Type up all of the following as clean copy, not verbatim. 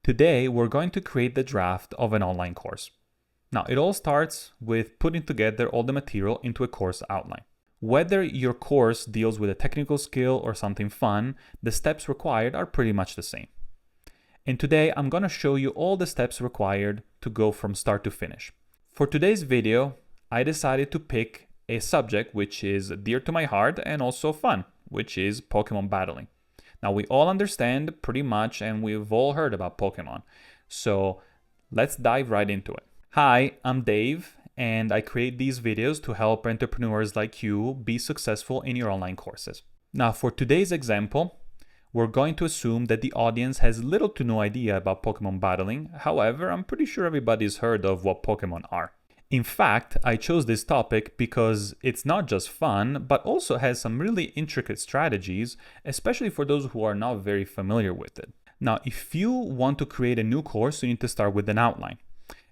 Today, we're going to create the draft of an online course. Now, it all starts with putting together all the material into a course outline. Whether your course deals with a technical skill or something fun, the steps required are pretty much the same. And today, I'm going to show you all the steps required to go from start to finish. For today's video, I decided to pick a subject which is dear to my heart and also fun, which is Pokemon battling. Now, we all understand pretty much, and we've all heard about Pokemon. So let's dive right into it. Hi, I'm Dave, and I create these videos to help entrepreneurs like you be successful in your online courses. Now, for today's example, we're going to assume that the audience has little to no idea about Pokemon battling. However, I'm pretty sure everybody's heard of what Pokemon are. In fact, I chose this topic because it's not just fun, but also has some really intricate strategies, especially for those who are not very familiar with it. Now, if you want to create a new course, you need to start with an outline.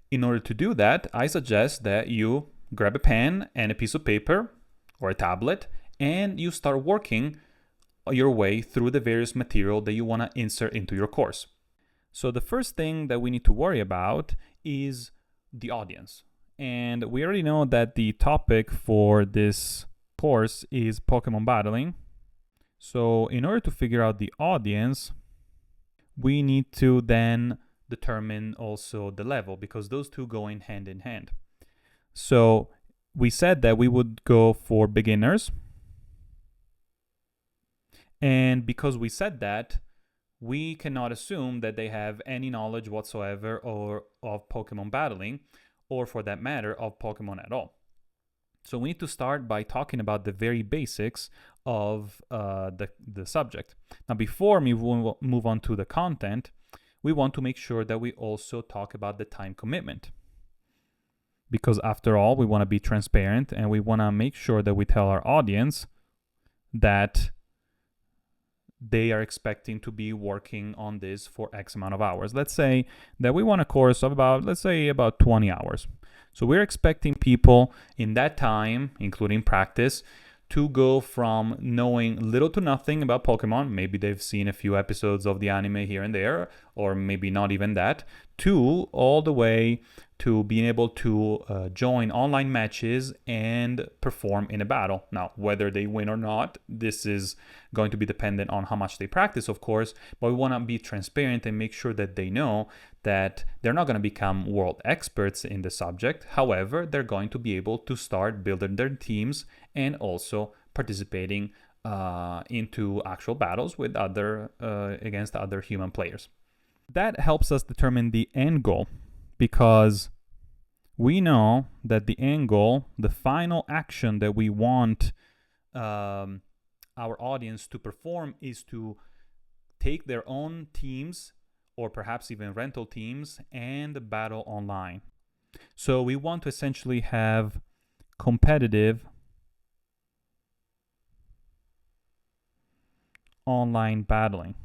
In order to do that, I suggest that you grab a pen and a piece of paper or a tablet, and you start working your way through the various material that you want to insert into your course. So the first thing that we need to worry about is the audience. And we already know that the topic for this course is Pokemon battling. So in order to figure out the audience, we need to then determine also the level, because those two go in hand. So we said that we would go for beginners. And because we said that, we cannot assume that they have any knowledge whatsoever of Pokemon battling, or for that matter, of Pokemon at all. So we need to start by talking about the very basics of the subject. Now, before we move on to the content, we want to make sure that we also talk about the time commitment. Because after all, we want to be transparent, and we want to make sure that we tell our audience that they are expecting to be working on this for X amount of hours. Let's say that we want a course of about 20 hours. So we're expecting people in that time, including practice, to go from knowing little to nothing about Pokemon, maybe they've seen a few episodes of the anime here and there, or maybe not even that, to all the way to being able to join online matches and perform in a battle. Now, whether they win or not, this is going to be dependent on how much they practice, of course, but we want to be transparent and make sure that they know that they're not going to become world experts in the subject. However, they're going to be able to start building their teams and also participating into actual battles with against other human players. That helps us determine the end goal, because we know that the end goal, the final action that we want our audience to perform, is to take their own teams, or perhaps even rental teams, and battle online. So we want to essentially have competitive online battling.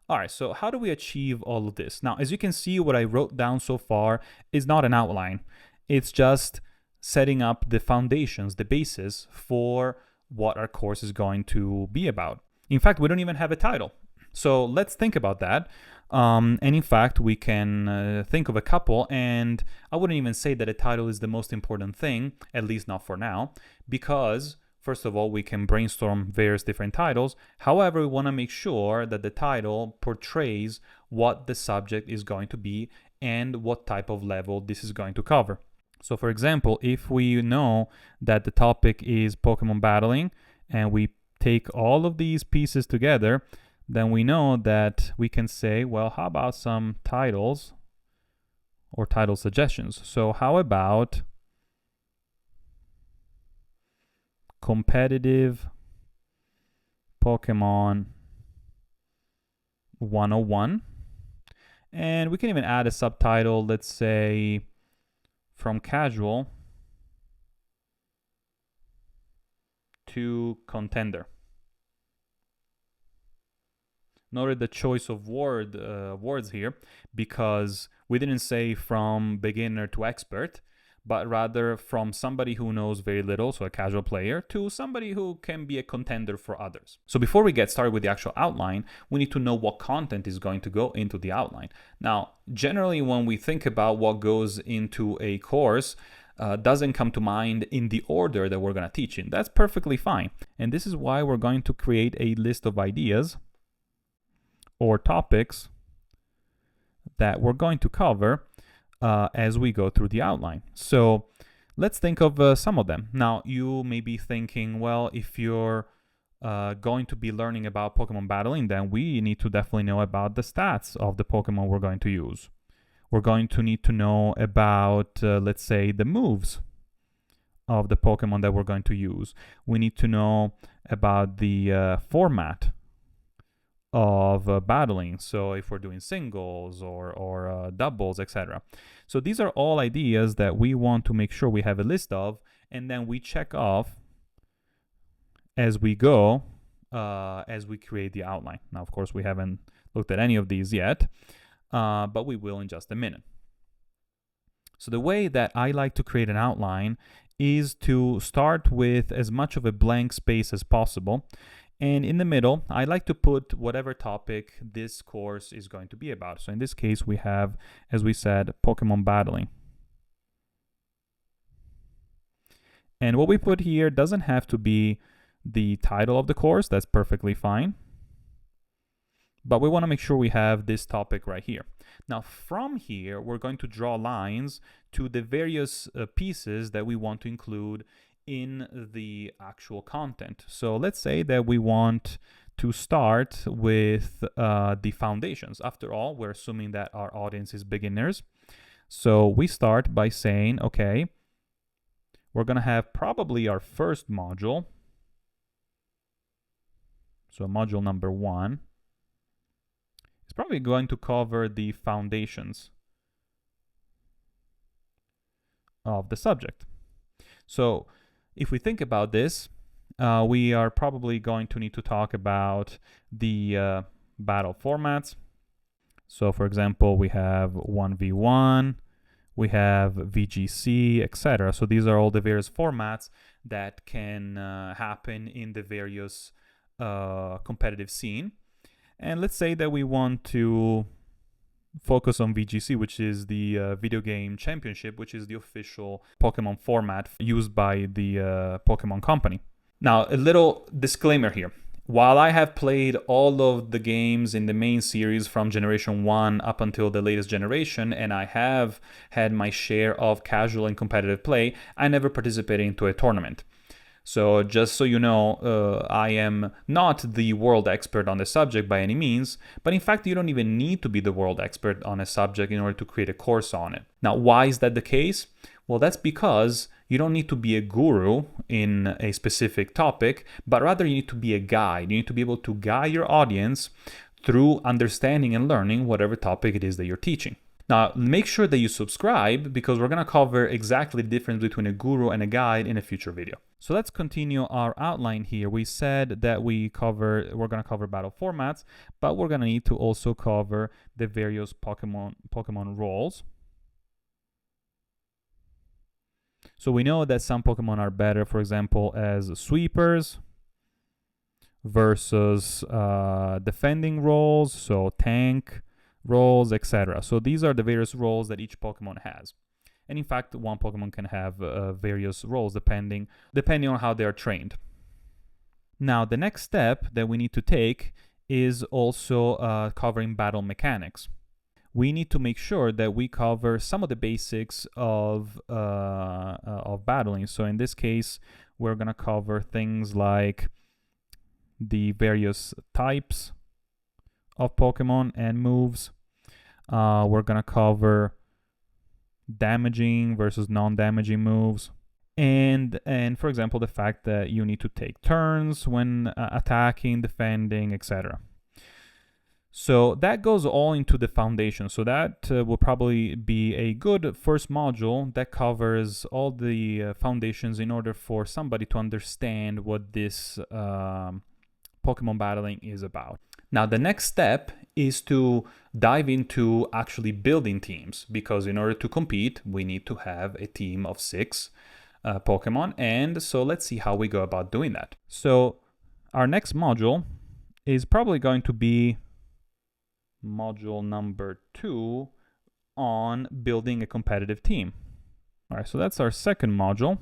All right, so how do we achieve all of this? Now, as you can see, what I wrote down so far is not an outline. It's just setting up the foundations, the basis for what our course is going to be about. In fact, we don't even have a title. So let's think about that. And in fact, we can think of a couple, and I wouldn't even say that a title is the most important thing, at least not for now, because first of all, we can brainstorm various different titles. However, we want to make sure that the title portrays what the subject is going to be and what type of level this is going to cover. So for example, if we know that the topic is Pokemon battling, and we take all of these pieces together, then we know that we can say, well, how about some titles or title suggestions? So how about competitive Pokemon 101? And we can even add a subtitle, let's say from casual to contender. Noted the choice of words here, because we didn't say from beginner to expert, but rather from somebody who knows very little, so a casual player, to somebody who can be a contender for others. So before we get started with the actual outline, we need to know what content is going to go into the outline. Now, generally when we think about what goes into a course, doesn't come to mind in the order that we're going to teach in. That's perfectly fine. And this is why we're going to create a list of ideas or topics that we're going to cover as we go through the outline. So let's think of some of them. Now, you may be thinking, well, if you're going to be learning about Pokemon battling, then we need to definitely know about the stats of the Pokemon we're going to use. We're going to need to know about, let's say, the moves of the Pokemon that we're going to use. We need to know about the format of battling, so if we're doing singles or doubles, etc. So these are all ideas that we want to make sure we have a list of, and then we check off as we go, as we create the outline. Now, of course, we haven't looked at any of these yet, but we will in just a minute. So the way that I like to create an outline is to start with as much of a blank space as possible. And in the middle, I like to put whatever topic this course is going to be about. So in this case, we have, as we said, Pokemon battling. And what we put here doesn't have to be the title of the course. That's perfectly fine. But we want to make sure we have this topic right here. Now, from here, we're going to draw lines to the various pieces that we want to include in the actual content. So let's say that we want to start with the foundations. After all, we're assuming that our audience is beginners. So we start by saying, okay, we're going to have probably our first module. So module number 1 is probably going to cover the foundations of the subject. So if we think about this, we are probably going to need to talk about the battle formats. So for example, we have 1v1, we have VGC, etc. So these are all the various formats that can happen in the various competitive scene. And let's say that we want to focus on VGC, which is the Video Game Championship, which is the official Pokemon format used by the Pokemon Company. Now, a little disclaimer here. While I have played all of the games in the main series from Generation 1 up until the latest generation, and I have had my share of casual and competitive play, I never participated into a tournament. So just so you know, I am not the world expert on the subject by any means, but in fact, you don't even need to be the world expert on a subject in order to create a course on it. Now, why is that the case? Well, that's because you don't need to be a guru in a specific topic, but rather you need to be a guide. You need to be able to guide your audience through understanding and learning whatever topic it is that you're teaching. Now, make sure that you subscribe because we're going to cover exactly the difference between a guru and a guide in a future video. So let's continue our outline here. We said that we're going to cover battle formats, but we're going to need to also cover the various Pokemon roles. So we know that some Pokemon are better, for example, as sweepers versus defending roles, so tank roles, etc. So these are the various roles that each Pokemon has. And in fact, one Pokemon can have various roles depending on how they are trained. Now, the next step that we need to take is also covering battle mechanics. We need to make sure that we cover some of the basics of battling. So in this case, we're going to cover things like the various types of Pokemon and moves. We're going to cover damaging versus non-damaging moves. And for example, the fact that you need to take turns when attacking, defending, etc. So that goes all into the foundation. So that will probably be a good first module that covers all the foundations in order for somebody to understand what this Pokemon battling is about. Now, the next step is to dive into actually building teams, because in order to compete, we need to have a team of 6 Pokemon. And so let's see how we go about doing that. So our next module is probably going to be module number 2 on building a competitive team. All right, so that's our second module.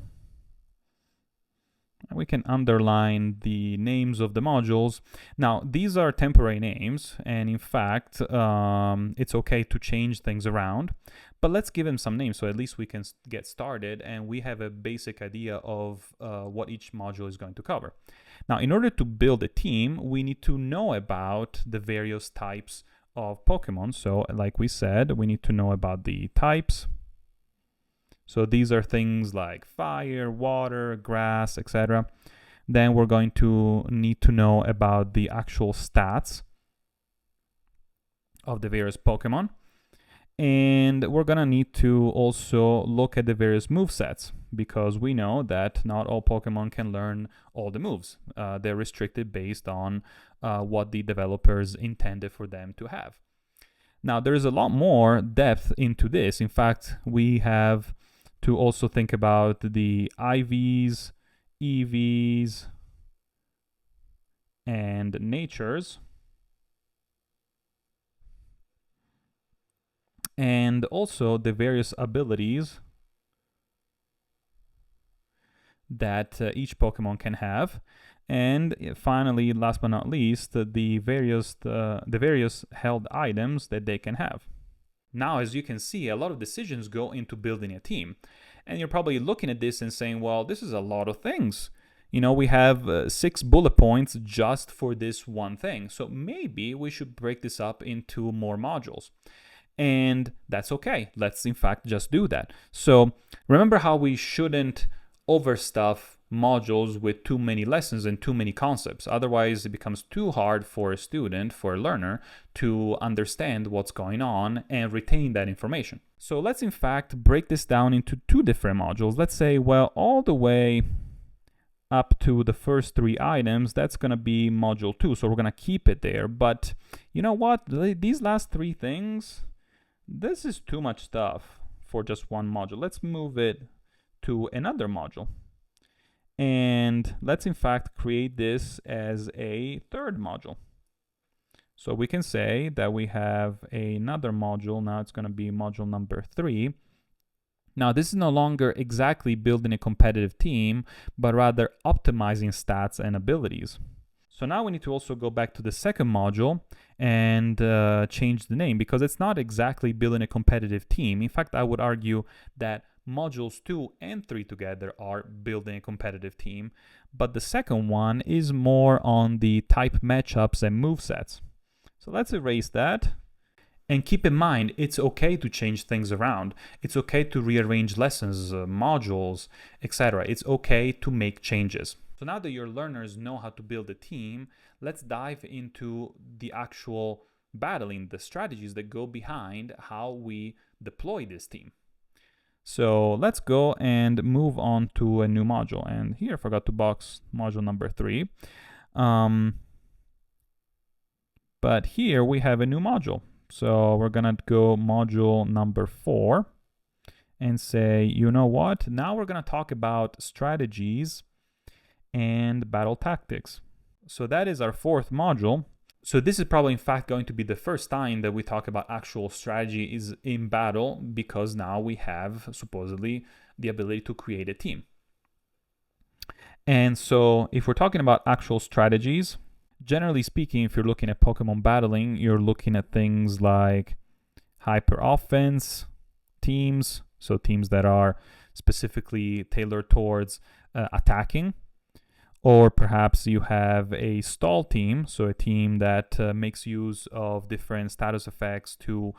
We can underline the names of the modules. Now, these are temporary names, and in fact, it's okay to change things around, but let's give them some names so at least we can get started and we have a basic idea of what each module is going to cover. Now, in order to build a team, we need to know about the various types of Pokemon. So, like we said, we need to know about the types. So these are things like fire, water, grass, etc. Then we're going to need to know about the actual stats of the various Pokemon. And we're going to need to also look at the various movesets, because we know that not all Pokemon can learn all the moves. They're restricted based on what the developers intended for them to have. Now, there's a lot more depth into this. In fact, we have to also think about the IVs, EVs, and natures. And also the various abilities that each Pokemon can have. And finally, last but not least, the various held items that they can have. Now, as you can see, a lot of decisions go into building a team. And you're probably looking at this and saying, well, this is a lot of things. You know, we have 6 bullet points just for this one thing. So maybe we should break this up into more modules. And that's okay. Let's, in fact, just do that. So remember how we shouldn't overstuff modules with too many lessons and too many concepts. Otherwise, it becomes too hard for a student, for a learner, to understand what's going on and retain that information. So let's, in fact, break this down into 2 different modules. Let's say, well, all the way up to the first 3 items, that's going to be module 2. So we're going to keep it there. But you know what? These last 3 things, this is too much stuff for just one module. Let's move it to another module. And let's in fact create this as a 3rd module. So we can say that we have another module. Now it's going to be module number 3. Now this is no longer exactly building a competitive team, but rather optimizing stats and abilities. So now we need to also go back to the second module and change the name, because it's not exactly building a competitive team. In fact, I would argue that modules 2 and 3 together are building a competitive team, but the second one is more on the type matchups and movesets. So let's erase that. And keep in mind, it's okay to change things around. It's okay to rearrange lessons, modules, etc. It's okay to make changes. So now that your learners know how to build a team, let's dive into the actual battling, the strategies that go behind how we deploy this team. So let's go and move on to a new module. And here I forgot to box module number 3. But here we have a new module. So we're gonna go module number 4 and say, you know what? Now we're gonna talk about strategies and battle tactics. So that is our 4th module. So this is probably in fact going to be the first time that we talk about actual strategies in battle, because now we have supposedly the ability to create a team. And so if we're talking about actual strategies, generally speaking, if you're looking at Pokemon battling, you're looking at things like hyper offense teams, so teams that are specifically tailored towards attacking. Or perhaps you have a stall team, so a team that makes use of different status effects to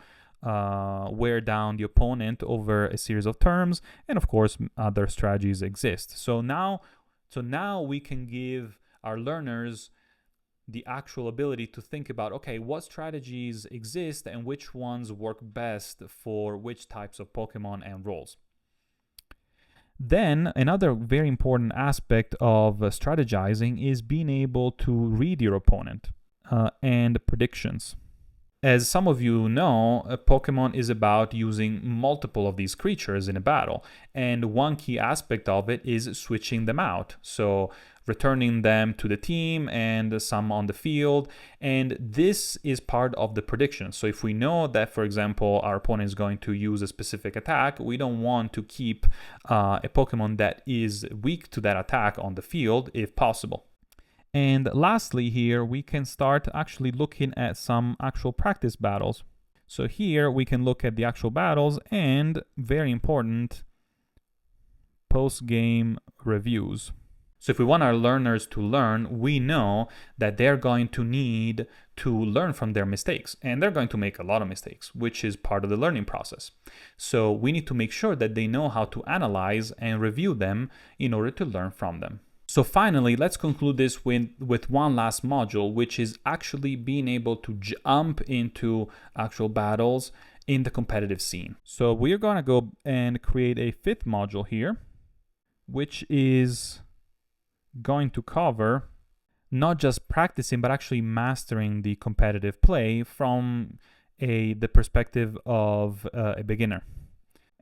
wear down the opponent over a series of turns. And of course, other strategies exist. So now we can give our learners the actual ability to think about, okay, what strategies exist and which ones work best for which types of Pokemon and roles. Then another very important aspect of strategizing is being able to read your opponent. and predictions. As some of you know, a Pokemon is about using multiple of these creatures in a battle, and one key aspect of it is switching them out. So returning them to the team and some on the field, and this is part of the prediction. So if we know that, for example, our opponent is going to use a specific attack, we don't want to keep a Pokemon that is weak to that attack on the field if possible. And lastly here, we can start actually looking at some actual practice battles. So here we can look at the actual battles and, very important, post-game reviews. So if we want our learners to learn, we know that they're going to need to learn from their mistakes. And they're going to make a lot of mistakes, which is part of the learning process. So we need to make sure that they know how to analyze and review them in order to learn from them. So finally, let's conclude this with one last module, which is actually being able to jump into actual battles in the competitive scene. So we're going to go and create a fifth module here, which is going to cover not just practicing, but actually mastering the competitive play from the perspective of a beginner.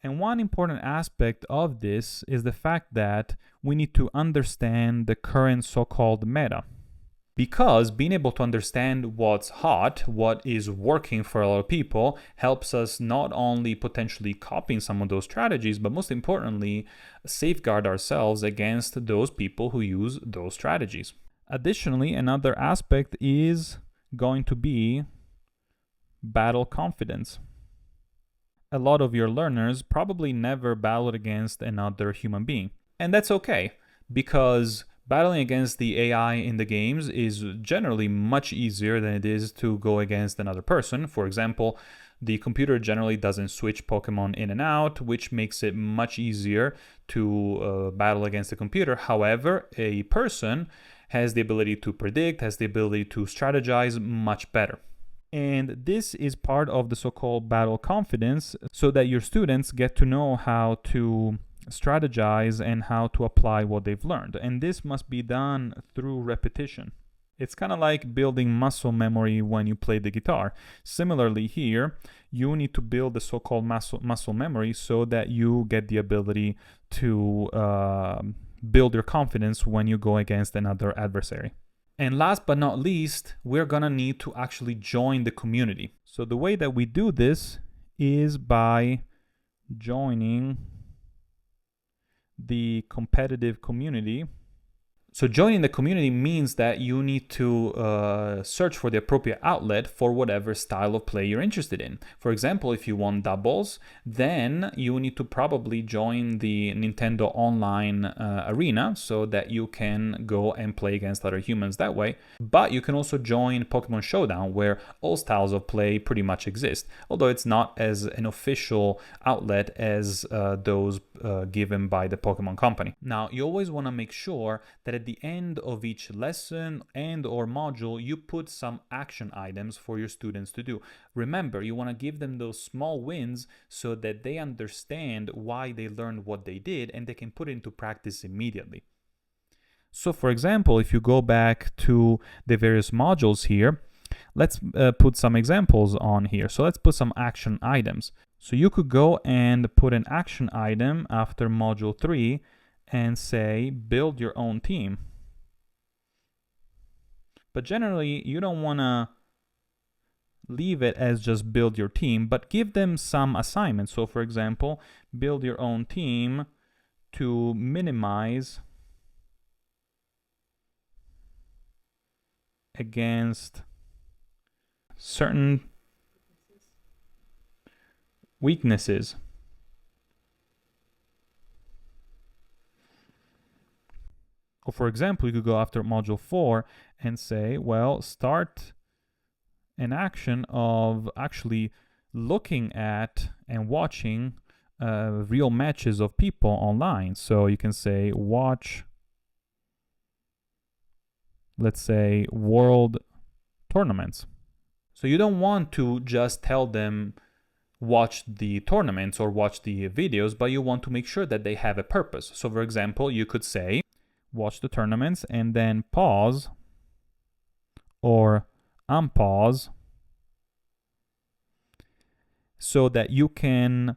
And one important aspect of this is the fact that we need to understand the current so-called meta. Because being able to understand what's hot, what is working for a lot of people, helps us not only potentially copying some of those strategies, but most importantly, safeguard ourselves against those people who use those strategies. Additionally, another aspect is going to be battle confidence. A lot of your learners probably never battled against another human being. And that's okay, because battling against the AI in the games is generally much easier than it is to go against another person. For example, the computer generally doesn't switch Pokemon in and out, which makes it much easier to battle against the computer. However, a person has the ability to predict, has the ability to strategize much better. And this is part of the so-called battle confidence, so that your students get to know how to strategize and how to apply what they've learned. And this must be done through repetition. It's kind of like building muscle memory when you play the guitar. Similarly here, you need to build the so-called muscle memory so that you get the ability to build your confidence when you go against another adversary. And last but not least, we're gonna need to actually join the community. So the way that we do this is by joining the competitive community. So joining the community means that you need to search for the appropriate outlet for whatever style of play you're interested in. For example, if you want doubles, then you need to probably join the Nintendo Online arena so that you can go and play against other humans that way. But you can also join Pokemon Showdown, where all styles of play pretty much exist, although it's not as an official outlet as those given by the Pokemon Company. Now, you always want to make sure that at the end of each lesson and or module, you put some action items for your students to do. Remember, you want to give them those small wins so that they understand why they learned what they did and they can put it into practice immediately. So for example, if you go back to the various modules here, let's put some examples on here. So let's put some action items. So you could go and put an action item after module 3 and say, build your own team. But generally, you don't want to leave it as just build your team, but give them some assignments. So for example, build your own team to minimize against certain weaknesses. Or for example, you could go after module 4 and say, well, start an action of actually looking at and watching real matches of people online. So you can say, watch, let's say, world tournaments. So you don't want to just tell them watch the tournaments or watch the videos, but you want to make sure that they have a purpose. So for example, you could say, watch the tournaments and then pause or unpause so that you can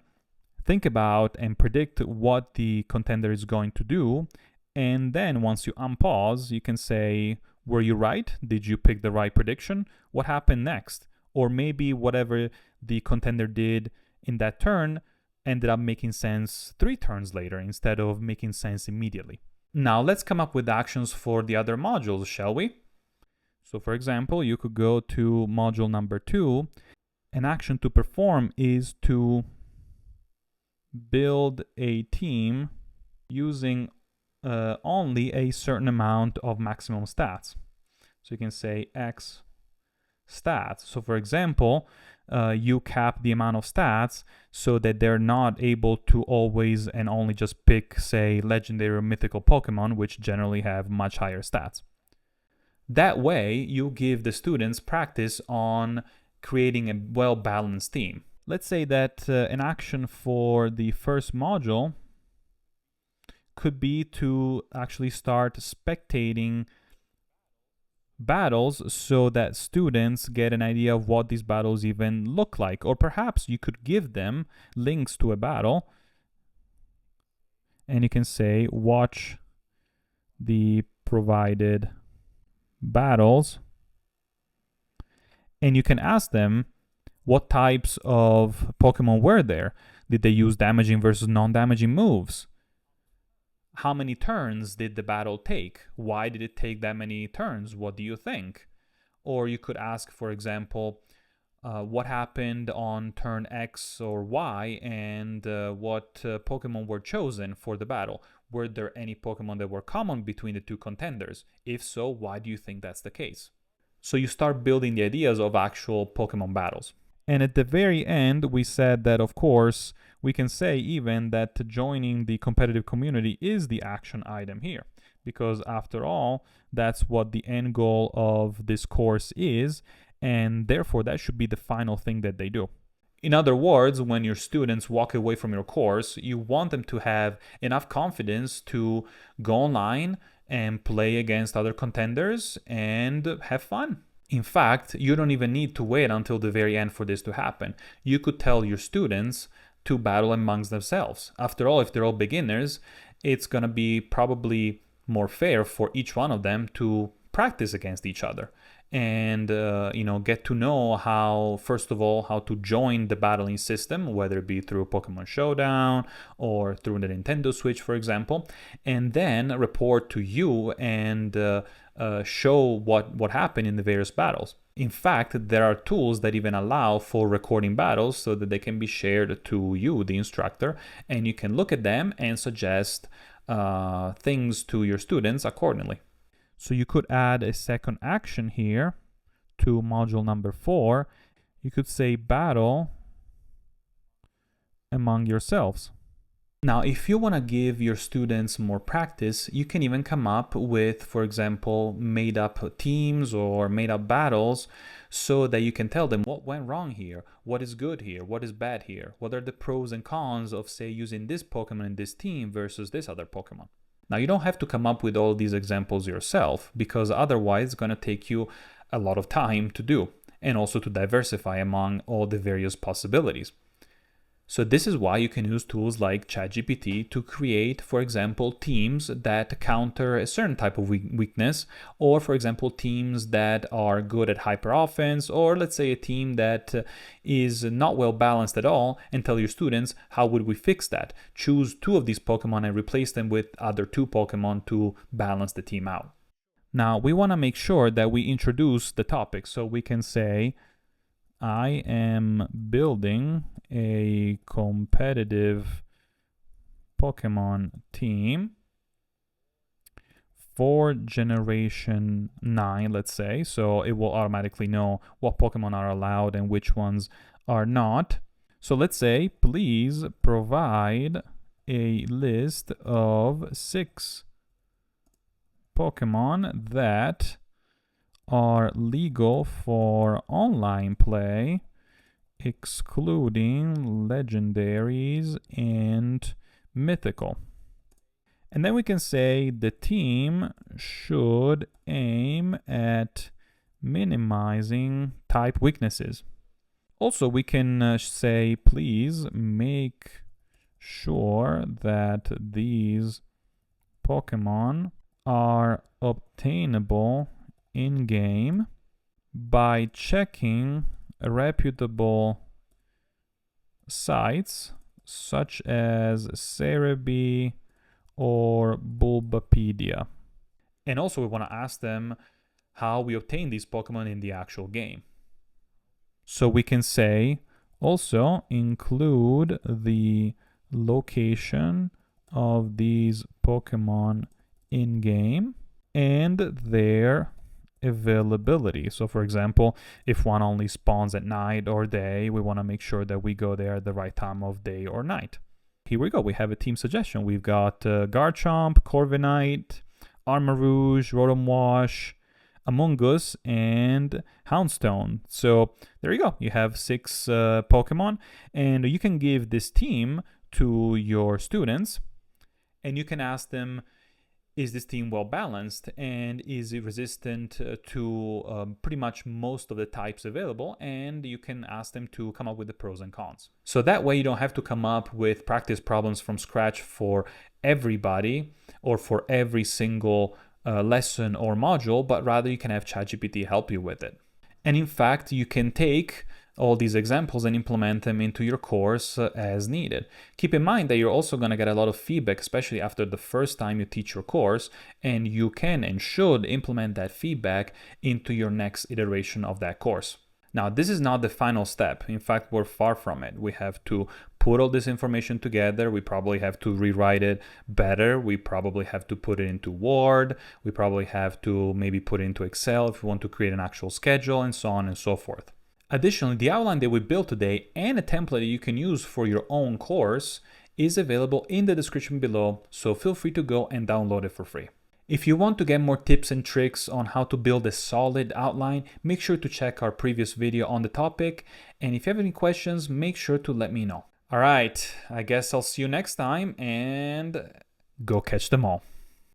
think about and predict what the contender is going to do. And then once you unpause, you can say, were you right? Did you pick the right prediction? What happened next? Or maybe whatever the contender did in that turn ended up making sense 3 turns later instead of making sense immediately. Now let's come up with actions for the other modules, shall we? So for example, you could go to module number 2. An action to perform is to build a team using only a certain amount of maximum stats. So you can say X stats. So for example, you cap the amount of stats so that they're not able to always and only just pick, say, legendary or mythical Pokemon, which generally have much higher stats. That way, you give the students practice on creating a well-balanced team. Let's say that an action for the first module could be to actually start spectating battles so that students get an idea of what these battles even look like. Or perhaps you could give them links to a battle and you can say, watch the provided battles, and you can ask them what types of Pokemon were there. Did they use damaging versus non-damaging moves? How many turns did the battle take? Why did it take that many turns? What do you think? Or you could ask, for example, what happened on turn X or Y, and what Pokemon were chosen for the battle. Were there any Pokemon that were common between the two contenders? If so, why do you think that's the case? So you start building the ideas of actual Pokemon battles. And at the very end, we said that, of course, we can say even that joining the competitive community is the action item here. Because after all, that's what the end goal of this course is, and therefore that should be the final thing that they do. In other words, when your students walk away from your course, you want them to have enough confidence to go online and play against other contenders and have fun. In fact, you don't even need to wait until the very end for this to happen. You could tell your students to battle amongst themselves. After all, if they're all beginners, it's going to be probably more fair for each one of them to practice against each other and get to know how, first of all, how to join the battling system, whether it be through Pokemon Showdown or through the Nintendo Switch, for example, and then report to you and show what happened in the various battles. In fact, there are tools that even allow for recording battles so that they can be shared to you, the instructor, and you can look at them and suggest things to your students accordingly. So you could add a second action here to module number 4. You could say battle among yourselves. Now, if you want to give your students more practice, you can even come up with, for example, made-up teams or made-up battles so that you can tell them what went wrong here, what is good here, what is bad here, what are the pros and cons of, say, using this Pokemon in this team versus this other Pokemon. Now, you don't have to come up with all these examples yourself, because otherwise it's going to take you a lot of time to do, and also to diversify among all the various possibilities. So this is why you can use tools like ChatGPT to create, for example, teams that counter a certain type of weakness, or for example, teams that are good at hyper offense, or let's say a team that is not well balanced at all, and tell your students, how would we fix that? Choose 2 of these Pokemon and replace them with other 2 Pokemon to balance the team out. Now, we want to make sure that we introduce the topic, so we can say, I am building a competitive Pokemon team for Generation 9, let's say. So it will automatically know what Pokemon are allowed and which ones are not. So let's say, please provide a list of 6 Pokemon that are legal for online play, excluding legendaries and mythical. And then we can say the team should aim at minimizing type weaknesses. Also, we can say, please make sure that these Pokemon are obtainable in-game by checking reputable sites such as Cerebi or Bulbapedia. And also we want to ask them how we obtain these Pokemon in the actual game. So we can say also include the location of these Pokemon in-game and their availability. So for example, if one only spawns at night or day, we want to make sure that we go there at the right time of day or night. Here we go. We have a team suggestion. We've got Garchomp, Corviknight, Armarouge, Rotomwash, Amoonguss, and Houndstone. So there you go. You have 6 Pokemon, and you can give this team to your students, and you can ask them, is this team well balanced and is it resistant to pretty much most of the types available? And you can ask them to come up with the pros and cons. So that way you don't have to come up with practice problems from scratch for everybody or for every single lesson or module, but rather you can have ChatGPT help you with it. And in fact, you can take all these examples and implement them into your course as needed. Keep in mind that you're also going to get a lot of feedback, especially after the first time you teach your course, and you can and should implement that feedback into your next iteration of that course. Now, this is not the final step. In fact, we're far from it. We have to put all this information together. We probably have to rewrite it better. We probably have to put it into Word. We probably have to maybe put it into Excel if we want to create an actual schedule, and so on and so forth. Additionally, the outline that we built today and a template that you can use for your own course is available in the description below, so feel free to go and download it for free. If you want to get more tips and tricks on how to build a solid outline, make sure to check our previous video on the topic, and if you have any questions, make sure to let me know. Alright, I guess I'll see you next time, and go catch them all.